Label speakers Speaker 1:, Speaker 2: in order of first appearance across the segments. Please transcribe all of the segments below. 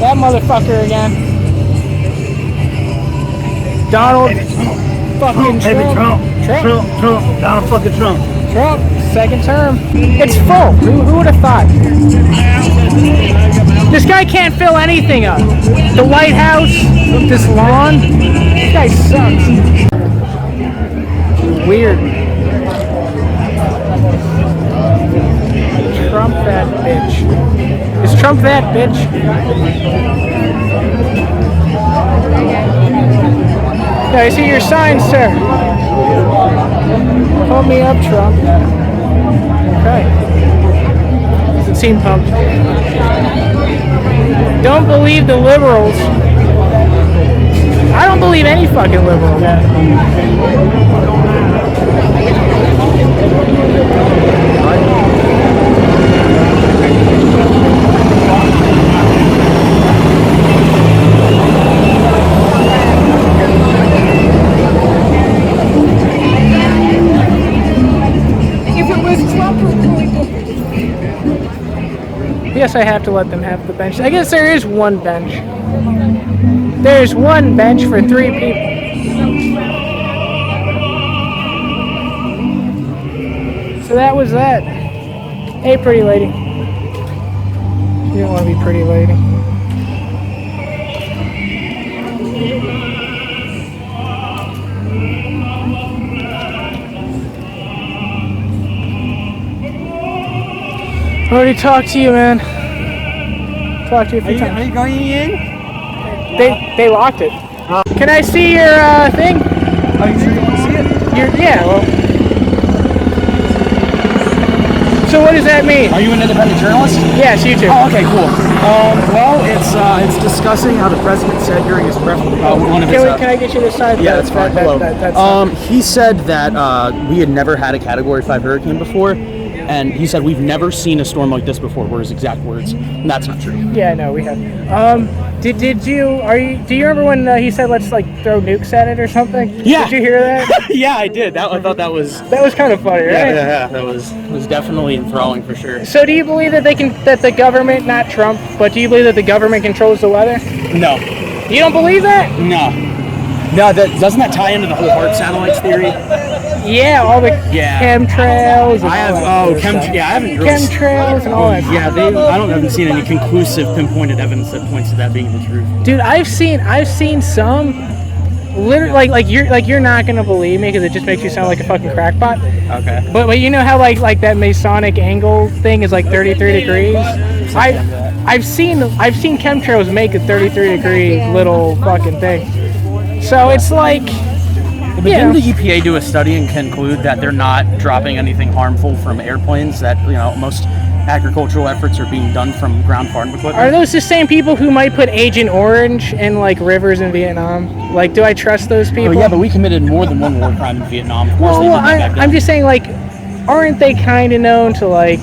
Speaker 1: That motherfucker again. Donald fucking Trump.
Speaker 2: Trump. Donald fucking Trump.
Speaker 1: Trump, second term. It's full. Who would have thought? This guy can't fill anything up. The White House, this lawn. This guy sucks. Weird. Trump that bitch. Is Trump that bitch? Yeah, I see your sign, sir. Pump me up, Trump. Okay. Doesn't seem pumped. Don't believe the liberals. I don't believe any fucking liberal. Yes, I have to let them have the bench. I guess there is one bench. There's one bench for 3 people. So that was that. Hey, pretty lady. You don't want to be pretty lady. I already talked to you, man. Talked to you a few times.
Speaker 2: Are you going in?
Speaker 1: They locked it. Can I see your thing?
Speaker 2: Oh, you sure you want to see it?
Speaker 1: Yeah, well. So what does that mean?
Speaker 2: Are you an independent journalist?
Speaker 1: Yes, you too.
Speaker 2: Oh, okay, cool. Well, it's discussing how the president said during his press.
Speaker 1: Can I get you this side?
Speaker 2: Yeah, that's fine. Hello. He said that we had never had a Category 5 hurricane before. And he said, we've never seen a storm like this before, were his exact words. And that's not true.
Speaker 1: Yeah, no, we have. Do you remember when he said, let's like throw nukes at it or something?
Speaker 2: Yeah.
Speaker 1: Did you hear that?
Speaker 2: Yeah, I did. I thought that was...
Speaker 1: That was kind of funny, right?
Speaker 2: Yeah, that was definitely enthralling for sure.
Speaker 1: So do you believe that that the government, not Trump, but do you believe that the government controls the weather?
Speaker 2: No.
Speaker 1: You don't believe that?
Speaker 2: No, doesn't that tie into the whole HAARP satellites theory?
Speaker 1: Yeah, all the chemtrails. And
Speaker 2: I haven't really
Speaker 1: chemtrails and all that.
Speaker 2: Yeah, I haven't seen any conclusive pinpointed evidence that points to that being the truth.
Speaker 1: Dude, I've seen some. Literally, like you're not gonna believe me because it just makes you sound like a fucking crackpot.
Speaker 2: Okay.
Speaker 1: But you know how like that Masonic angle thing is like 33 degrees. I've seen chemtrails make a 33 degree little fucking thing. So it's like.
Speaker 2: But didn't the EPA do a study and conclude that they're not dropping anything harmful from airplanes? That most agricultural efforts are being done from ground farm equipment.
Speaker 1: Are those the same people who might put Agent Orange in like rivers in Vietnam? Like, do I trust those people?
Speaker 2: Oh, yeah, but we committed more than one war crime in Vietnam. Of course
Speaker 1: well, I'm just saying, like, aren't they kind of known to like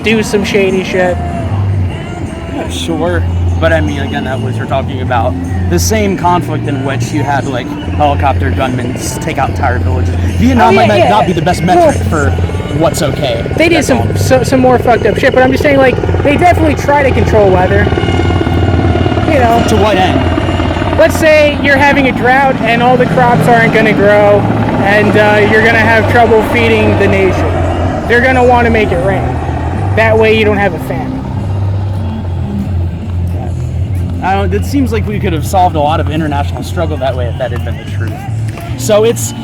Speaker 1: do some shady shit?
Speaker 2: Yeah, sure. But I mean, again, we're talking about the same conflict in which you had like helicopter gunmen take out entire villages. Vietnam might not be the best metric for what's okay.
Speaker 1: They did some more fucked up shit, but I'm just saying, like, they definitely try to control weather.
Speaker 2: To what end?
Speaker 1: Let's say you're having a drought and all the crops aren't going to grow, and you're going to have trouble feeding the nation. They're going to want to make it rain. That way you don't have a famine.
Speaker 2: It seems like we could have solved a lot of international struggle that way if that had been the truth. So it's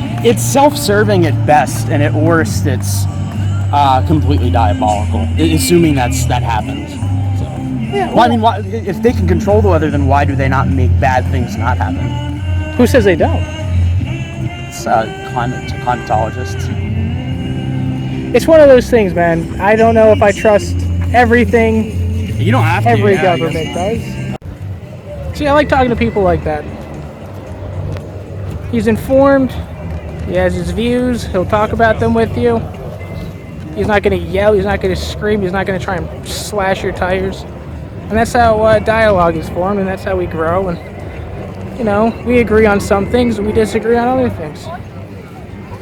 Speaker 2: self-serving at best, and at worst, it's completely diabolical. Assuming that happens. So.
Speaker 1: Yeah.
Speaker 2: Well, I mean, if they can control the weather, then why do they not make bad things not happen?
Speaker 1: Who says they don't?
Speaker 2: It's climatologists.
Speaker 1: It's one of those things, man. I don't know if I trust everything.
Speaker 2: You don't have to.
Speaker 1: Every government does. See, I like talking to people like that. He's informed. He has his views. He'll talk about them with you. He's not going to yell. He's not going to scream. He's not going to try and slash your tires. And that's how dialogue is formed, and that's how we grow. And, we agree on some things, and we disagree on other things.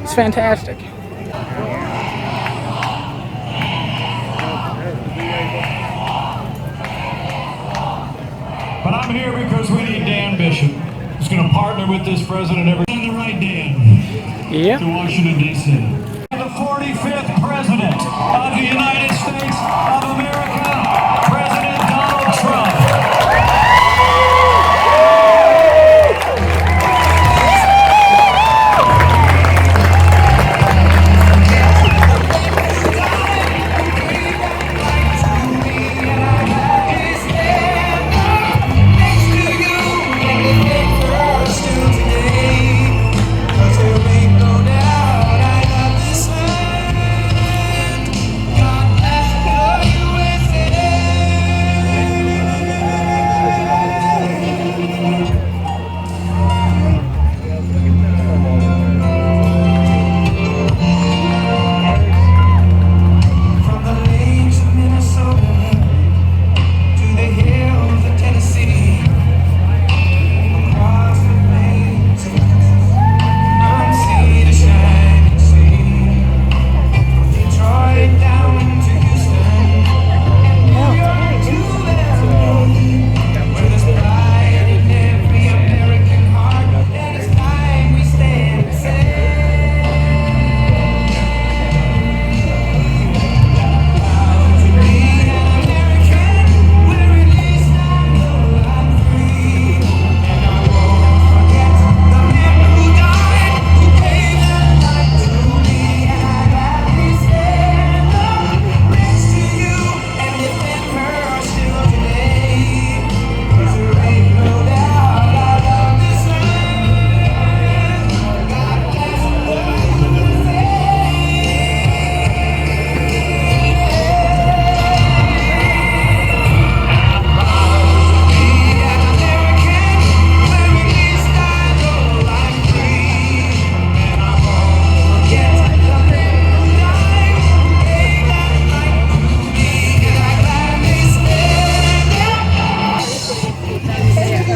Speaker 1: It's fantastic.
Speaker 3: But I'm here because we need Dan Bishop, who's going to partner with this president every on the right, Dan,
Speaker 1: Yeah.
Speaker 3: to Washington, D.C. The 45th president of the United States of America, President Donald Trump.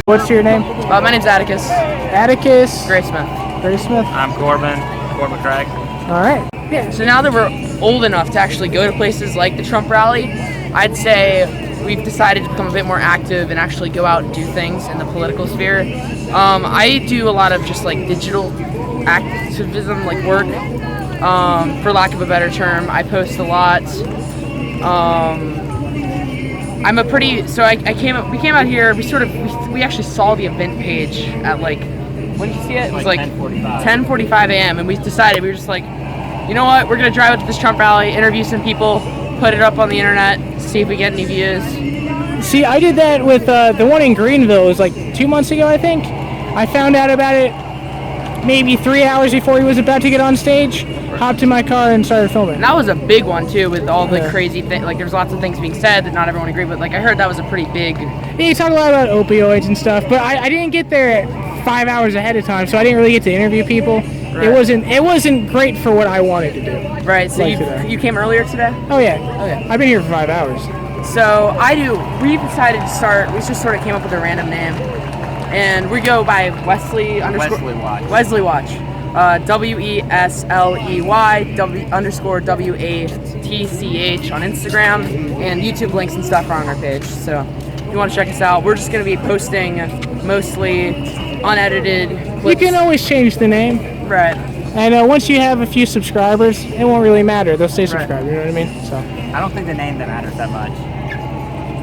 Speaker 1: What's your name?
Speaker 4: My name's Atticus.
Speaker 1: Atticus.
Speaker 4: Gray Smith.
Speaker 1: Gray Smith.
Speaker 5: I'm Corbin Craig.
Speaker 1: All right.
Speaker 4: Yeah. So now that we're old enough to actually go to places like the Trump rally, I'd say we've decided to become a bit more active and actually go out and do things in the political sphere. I do a lot of just like digital activism, like work, for lack of a better term. I post a lot. I'm a pretty, so we came out here, we actually saw the event page at like, when did you see it? It was like 10:45 a.m. and we decided, we were just like, you know what, we're gonna drive out to this Trump rally, interview some people, put it up on the internet, see if we get any views.
Speaker 1: See, I did that with the one in Greenville. It was like 2 months ago, I think. I found out about it maybe 3 hours before he was about to get on stage. Hopped in my car and started filming.
Speaker 4: And that was a big one too, with all the crazy things. Like, there's lots of things being said that not everyone agreed with. Like, I heard that was a pretty big.
Speaker 1: Yeah, you talk a lot about opioids and stuff, but I didn't get there 5 hours ahead of time, so I didn't really get to interview people.
Speaker 4: Right.
Speaker 1: It wasn't great for what I wanted to do.
Speaker 4: Right. So
Speaker 1: Like
Speaker 4: you came earlier today.
Speaker 1: Oh yeah.
Speaker 4: Okay.
Speaker 1: I've been here for 5 hours.
Speaker 4: So we decided to start. We just sort of came up with a random name, and we go by Wesley Watch. Wesley Watch. WESLEY _WATCH on Instagram, and YouTube links and stuff are on our page. So if you want to check us out, we're just going to be posting mostly unedited clips.
Speaker 1: You can always change the name.
Speaker 4: Right.
Speaker 1: And once you have a few subscribers, it won't really matter. They'll stay subscribed. You know what I mean? So.
Speaker 5: I don't think the name that matters that much.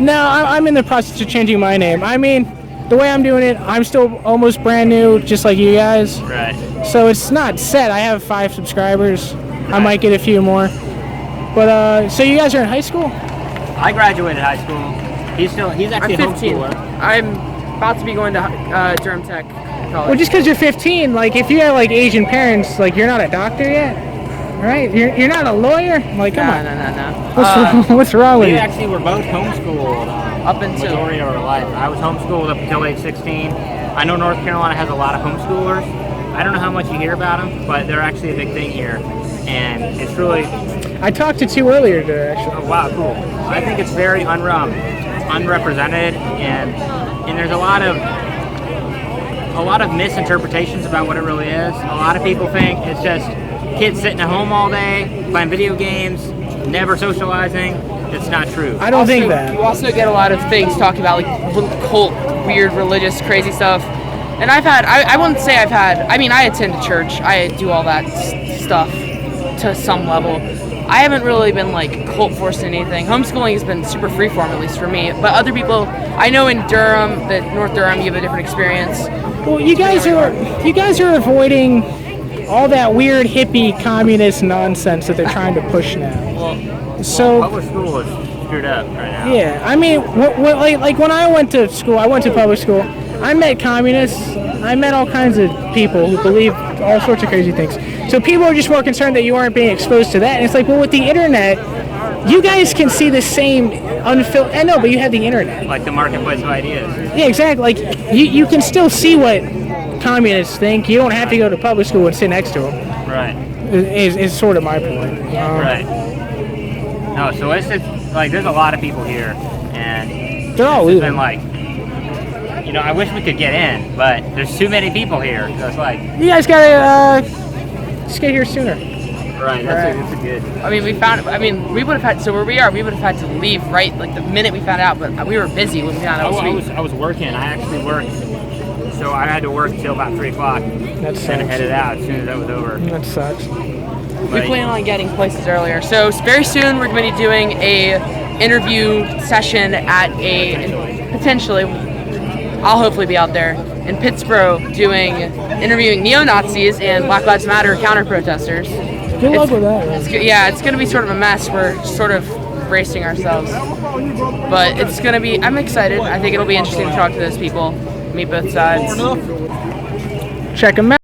Speaker 1: No, I'm in the process of changing my name. I mean, the way I'm doing it, I'm still almost brand new, just like you guys.
Speaker 5: Right.
Speaker 1: So it's not set. I have 5 subscribers. Right. I might get a few more. But so you guys are in high school?
Speaker 5: I graduated high school. He's actually
Speaker 4: I'm 15.
Speaker 5: homeschooler.
Speaker 4: I'm about to be going to Durham Tech College.
Speaker 1: Well, just because you're 15, like if you have like Asian parents, like you're not a doctor yet, right? You're not a lawyer. Like, come on.
Speaker 4: No.
Speaker 1: What's wrong with
Speaker 5: We
Speaker 1: you?
Speaker 5: actually were both homeschooled
Speaker 4: Up until
Speaker 5: majority of our life. I was homeschooled up until age 16. I know North Carolina has a lot of homeschoolers. I don't know how much you hear about them, but they're actually a big thing here, and it's really.
Speaker 1: I talked to 2 earlier today, actually.
Speaker 5: Oh, wow, cool. I think it's very unrepresented, and there's a lot of misinterpretations about what it really is. A lot of people think it's just kids sitting at home all day, playing video games, never socializing. It's not true.
Speaker 1: I don't think that.
Speaker 4: You also get a lot of things talking about like cult, weird, religious, crazy stuff. And I wouldn't say I've had. I mean, I attend a church. I do all that stuff to some level. I haven't really been like cult forced in anything. Homeschooling has been super freeform, at least for me. But other people, I know in Durham, North Durham, you have a different experience.
Speaker 1: Well, you guys are avoiding all that weird hippie communist nonsense that they're trying to push now. So
Speaker 5: Public school is screwed up right now.
Speaker 1: yeah, I mean, like when I went to school, I went to public school. I met communists. I met all kinds of people who believe all sorts of crazy things. So people are just more concerned that you aren't being exposed to that. And it's like, well, with the internet, you guys can see the same unfiltered. I know, but you have the internet.
Speaker 5: Like the marketplace of ideas.
Speaker 1: Yeah, exactly. Like you can still see what communists think. You don't have to go to public school and sit next to them.
Speaker 5: Right.
Speaker 1: Is sort of my point.
Speaker 5: Right. No, so it's just like there's a lot of people here, and
Speaker 1: They're all
Speaker 5: it's
Speaker 1: leaving.
Speaker 5: been like, I wish we could get in, but there's too many people here. So it's like,
Speaker 1: You guys gotta just get here sooner.
Speaker 5: right, that's a good.
Speaker 4: I mean, we would have had. So where we are, we would have had to leave right like the minute we found out. But we were busy when we found out.
Speaker 5: I was working. I actually worked, so I had to work till about 3 o'clock.
Speaker 1: That sucks.
Speaker 5: And headed out as soon as that was over.
Speaker 1: That sucks.
Speaker 4: We plan on getting places earlier. So very soon we're going to be doing a interview session at potentially, I'll hopefully be out there in Pittsburgh interviewing neo-Nazis and Black Lives Matter counter-protesters.
Speaker 1: Good luck with that. Man.
Speaker 4: It's going to be sort of a mess. We're sort of bracing ourselves. But it's going to be, I'm excited. I think it'll be interesting to talk to those people, meet both sides.
Speaker 1: Check them out.